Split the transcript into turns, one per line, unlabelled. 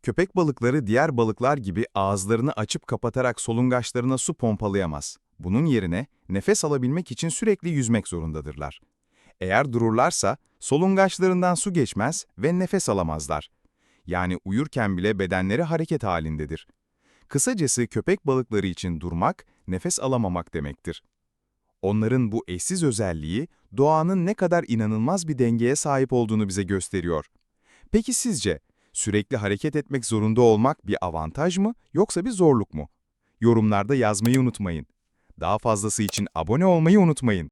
Köpek balıkları diğer balıklar gibi ağızlarını açıp kapatarak solungaçlarına su pompalayamaz. Bunun yerine nefes alabilmek için sürekli yüzmek zorundadırlar. Eğer dururlarsa solungaçlarından su geçmez ve nefes alamazlar. Yani uyurken bile bedenleri hareket halindedir. Kısacası köpek balıkları için durmak, nefes alamamak demektir. Onların bu eşsiz özelliği, doğanın ne kadar inanılmaz bir dengeye sahip olduğunu bize gösteriyor. Peki sizce, sürekli hareket etmek zorunda olmak bir avantaj mı yoksa bir zorluk mu? Yorumlarda yazmayı unutmayın. Daha fazlası için abone olmayı unutmayın.